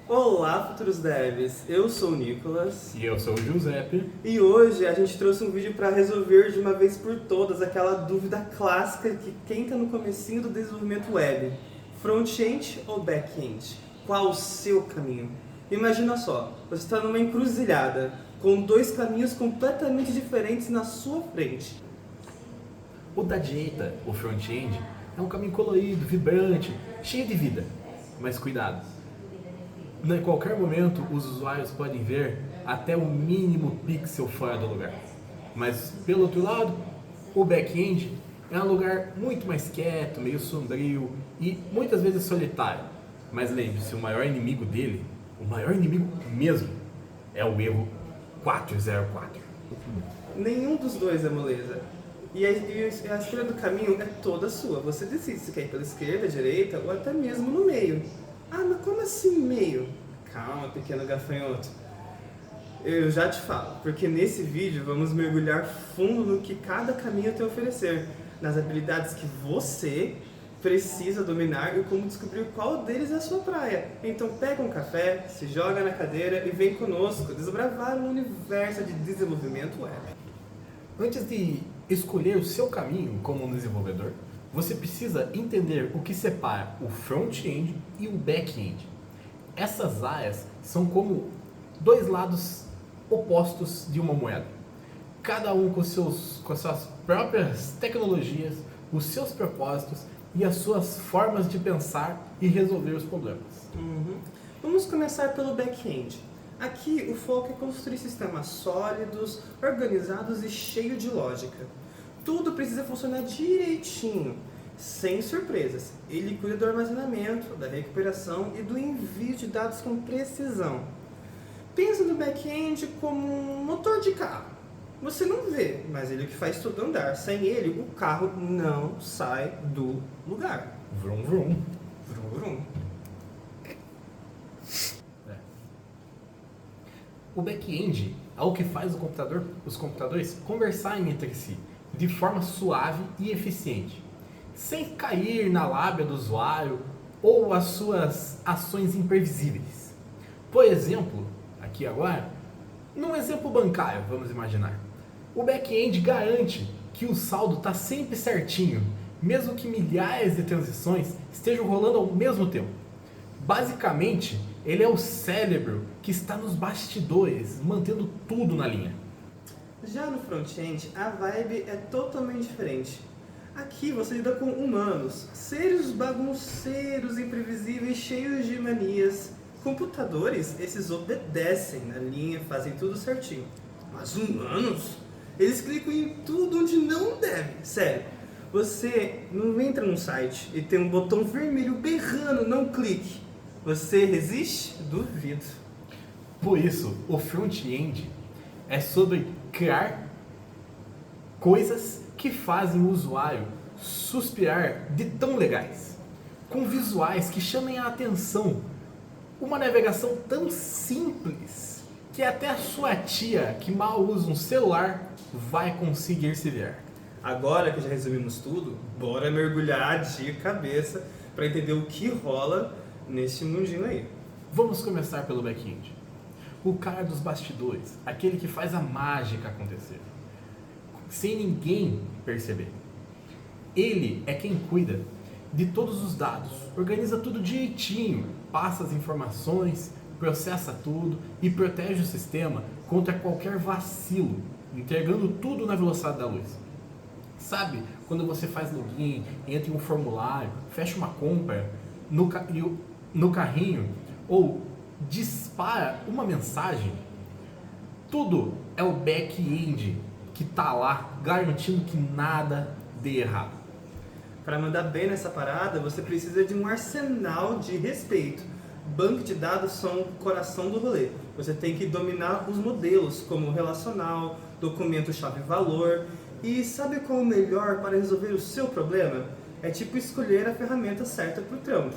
Olá, futuros devs! Eu sou o Nicolas E eu sou o Giuseppe. e hoje a gente trouxe um vídeo para resolver de uma vez por todas aquela dúvida clássica que quem está no comecinho do desenvolvimento web: front-end ou back-end? Qual o seu caminho? Imagina só, você está numa encruzilhada com dois caminhos completamente diferentes na sua frente. O da direita, o front-end, é um caminho colorido, vibrante, cheio de vida. Mas cuidado, em qualquer momento os usuários podem ver até o mínimo pixel fora do lugar. Mas pelo outro lado, o back-end é um lugar muito mais quieto, meio sombrio e muitas vezes solitário. Mas lembre-se, o maior inimigo dele, o maior inimigo mesmo, é o erro 404. Nenhum dos dois é moleza. E a escolha do caminho é toda sua. Você decide se quer ir pela esquerda, direita ou até mesmo no meio. Ah, mas como assim meio? Calma, pequeno gafanhoto. Eu já te falo, porque nesse vídeo vamos mergulhar fundo no que cada caminho tem a oferecer, nas habilidades que você precisa dominar e como descobrir qual deles é a sua praia. Então pega um café, se joga na cadeira e vem conosco desbravar o universo de desenvolvimento web. Antes de escolher o seu caminho como um desenvolvedor, você precisa entender o que separa o front-end e o back-end. Essas áreas são como dois lados opostos de uma moeda. Cada um com suas próprias tecnologias, os seus propósitos e as suas formas de pensar e resolver os problemas. Vamos começar pelo back-end. Aqui o foco é construir sistemas sólidos, organizados e cheios de lógica. Tudo precisa funcionar direitinho, sem surpresas. Ele cuida do armazenamento, da recuperação e do envio de dados com precisão. Pensa no back-end como um motor de carro. Você não vê, mas ele é que faz tudo andar. Sem ele, o carro não sai do lugar. Vrum vrum. Vrum, vrum. O back-end é o que faz os computadores conversarem entre si de forma suave e eficiente, sem cair na lábia do usuário ou as suas ações imprevisíveis. Por exemplo, aqui agora, num exemplo bancário, vamos imaginar, o back-end garante que o saldo está sempre certinho, mesmo que milhares de transições estejam rolando ao mesmo tempo. Basicamente, ele é o cérebro que está nos bastidores, mantendo tudo na linha. Já no front-end, a vibe é totalmente diferente. Aqui você lida com humanos, seres bagunceiros, imprevisíveis, cheios de manias. Computadores, esses obedecem na linha, fazem tudo certinho. Mas humanos, eles clicam em tudo onde não deve. Sério, você não entra num site e tem um botão vermelho berrando, não clique. Você resiste? Duvido. Por isso, o front-end é sobre criar coisas que fazem o usuário suspirar de tão legais, com visuais que chamem a atenção, uma navegação tão simples que até a sua tia, que mal usa um celular, vai conseguir se ver. Agora que já resumimos tudo, bora mergulhar de cabeça para entender o que rola nesse mundinho aí. Vamos começar pelo back-end. O cara dos bastidores, aquele que faz a mágica acontecer, sem ninguém perceber. Ele é quem cuida de todos os dados, organiza tudo direitinho, passa as informações, processa tudo e protege o sistema contra qualquer vacilo, entregando tudo na velocidade da luz. Sabe quando você faz login, entra em um formulário, fecha uma compra no carrinho ou dispara uma mensagem? Tudo é o back-end que está lá garantindo que nada dê errado. Para mandar bem nessa parada, você precisa de um arsenal de respeito. Banco de dados são o coração do rolê. Você tem que dominar os modelos, como relacional, documento chave-valor. E sabe qual é o melhor para resolver o seu problema? É tipo escolher a ferramenta certa para o trampo.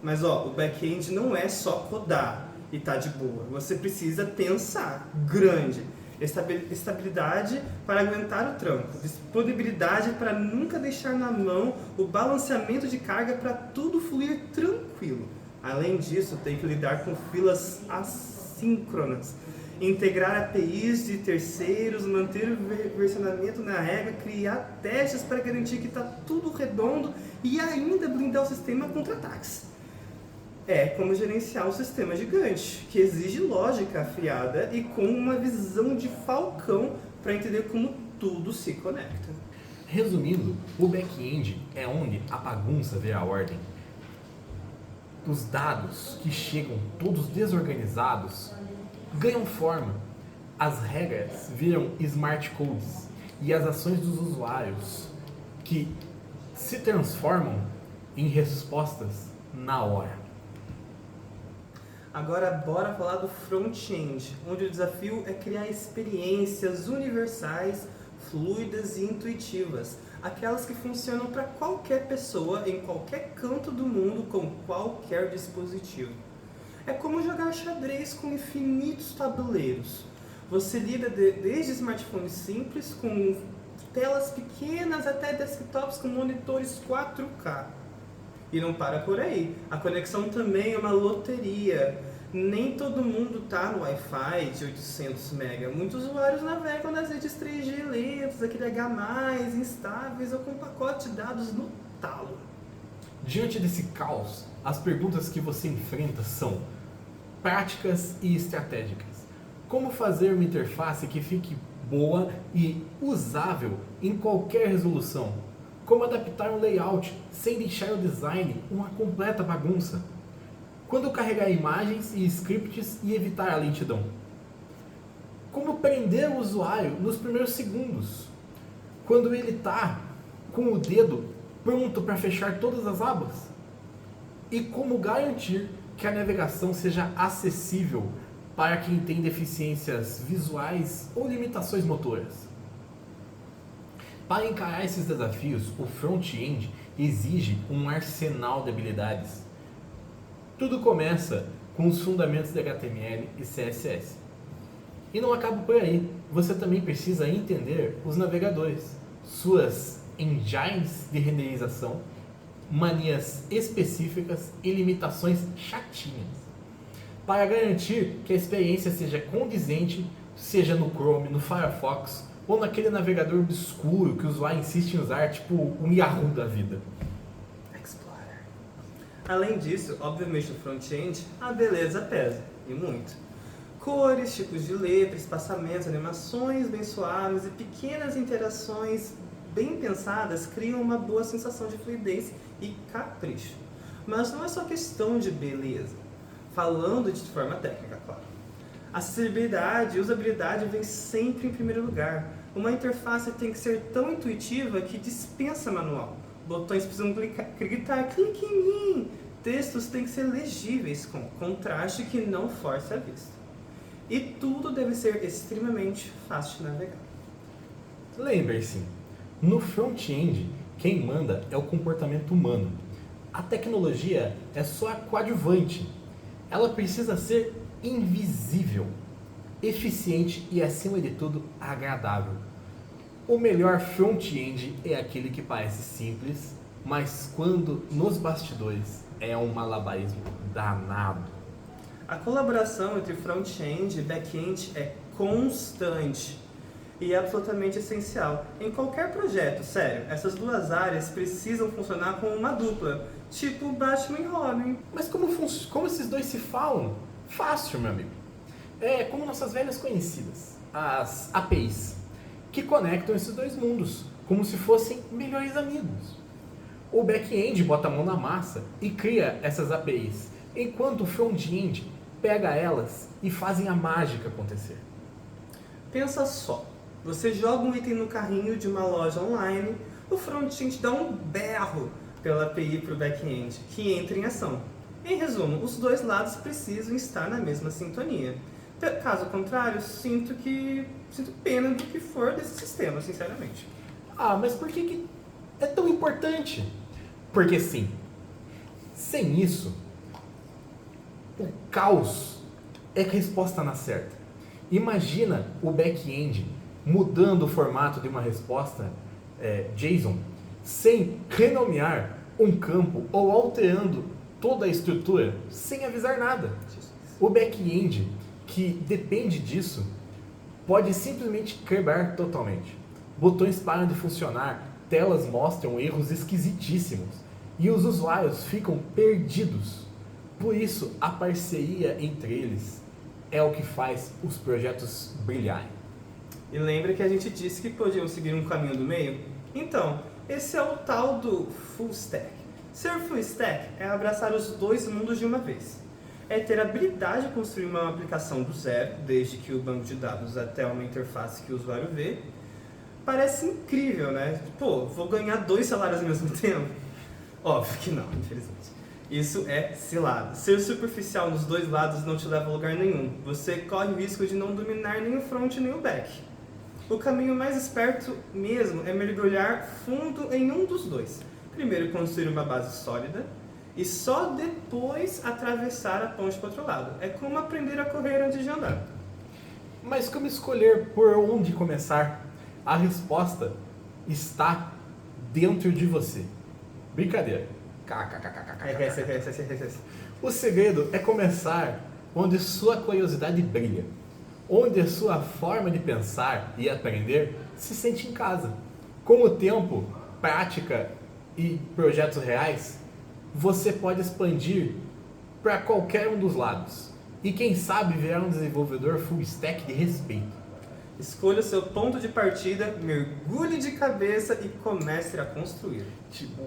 Mas o back-end não é só codar e tá de boa. Você precisa pensar grande. Estabilidade para aguentar o tranco, disponibilidade para nunca deixar na mão, o balanceamento de carga para tudo fluir tranquilo. Além disso, tem que lidar com filas assíncronas, integrar APIs de terceiros, manter o versionamento na regra, criar testes para garantir que está tudo redondo e ainda blindar o sistema contra ataques. É como gerenciar um sistema gigante, que exige lógica afiada e com uma visão de falcão para entender como tudo se conecta. Resumindo, o back-end é onde a bagunça vê a ordem. Os dados que chegam todos desorganizados ganham forma. As regras viram smart codes e as ações dos usuários que se transformam em respostas na hora. Agora bora falar do front-end, onde o desafio é criar experiências universais, fluidas e intuitivas, aquelas que funcionam para qualquer pessoa em qualquer canto do mundo com qualquer dispositivo. É como jogar xadrez com infinitos tabuleiros. Você lida desde smartphones simples com telas pequenas até desktops com monitores 4K. E não para por aí. A conexão também é uma loteria. Nem todo mundo está no Wi-Fi de 800 MB. Muitos usuários navegam nas redes 3G lentas, aquele H+, instáveis ou com pacote de dados no talo. Diante desse caos, as perguntas que você enfrenta são práticas e estratégicas. Como fazer uma interface que fique boa e usável em qualquer resolução? Como adaptar um layout sem deixar o design uma completa bagunça? Quando carregar imagens e scripts e evitar a lentidão? Como prender o usuário nos primeiros segundos? Quando ele está com o dedo pronto para fechar todas as abas? E como garantir que a navegação seja acessível para quem tem deficiências visuais ou limitações motoras? Para encarar esses desafios, o front-end exige um arsenal de habilidades. Tudo começa com os fundamentos de HTML e CSS. E não acaba por aí. Você também precisa entender os navegadores, suas engines de renderização, manias específicas e limitações chatinhas, para garantir que a experiência seja condizente, seja no Chrome, no Firefox ou naquele navegador obscuro que o usuário insiste em usar, tipo um Yahoo da vida. Explorer. Além disso, obviamente no front-end, a beleza pesa, e muito. Cores, tipos de letra, espaçamentos, animações bem suaves e pequenas interações bem pensadas criam uma boa sensação de fluidez e capricho. Mas não é só questão de beleza. Falando de forma técnica, claro. Acessibilidade e usabilidade vem sempre em primeiro lugar. Uma interface tem que ser tão intuitiva que dispensa manual. Botões precisam gritar, clique em mim. Textos têm que ser legíveis, com contraste que não force a vista. E tudo deve ser extremamente fácil de navegar. Lembre-se, no front-end, quem manda é o comportamento humano. A tecnologia é só coadjuvante. Ela precisa ser invisível, eficiente e, acima de tudo, agradável. O melhor front-end é aquele que parece simples, mas quando nos bastidores é um malabarismo danado. A colaboração entre front-end e back-end é constante e é absolutamente essencial. Em qualquer projeto, sério, essas duas áreas precisam funcionar como uma dupla, tipo Batman e Robin. Mas como esses dois se falam? Fácil, meu amigo. É como nossas velhas conhecidas, as APIs, que conectam esses dois mundos, como se fossem melhores amigos. O back-end bota a mão na massa e cria essas APIs, enquanto o front-end pega elas e fazem a mágica acontecer. Pensa só, você joga um item no carrinho de uma loja online, o front-end dá um berro pela API para o back-end, que entra em ação. Em resumo, os dois lados precisam estar na mesma sintonia. Caso contrário, sinto pena do que for desse sistema, sinceramente. Ah, mas por que é tão importante? Porque sim, sem isso, o caos é que a resposta na certa. Imagina o back-end mudando o formato de uma resposta JSON sem renomear um campo ou alterando toda a estrutura sem avisar nada. O back-end, que depende disso, pode simplesmente quebrar totalmente. Botões param de funcionar, telas mostram erros esquisitíssimos e os usuários ficam perdidos. Por isso, a parceria entre eles é o que faz os projetos brilharem. E lembra que a gente disse que podiam seguir um caminho do meio? Então, esse é o tal do full stack. Ser full stack é abraçar os dois mundos de uma vez. É ter a habilidade de construir uma aplicação do zero, desde que o banco de dados até uma interface que o usuário vê. Parece incrível, né? Pô, vou ganhar 2 salários ao mesmo tempo? Óbvio que não, infelizmente. Isso é cilada. Ser superficial nos dois lados não te leva a lugar nenhum. Você corre o risco de não dominar nem o front nem o back. O caminho mais esperto mesmo é mergulhar fundo em um dos dois. Primeiro construir uma base sólida e só depois atravessar a ponte para o outro lado. É como aprender a correr antes de andar. Mas como escolher por onde começar? A resposta está dentro de você. Brincadeira. O segredo é começar onde sua curiosidade brilha, onde a sua forma de pensar e aprender se sente em casa. Com o tempo, prática e projetos reais, você pode expandir para qualquer um dos lados. E quem sabe virar um desenvolvedor full stack de respeito. Escolha o seu ponto de partida, mergulhe de cabeça e comece a construir. Tipo,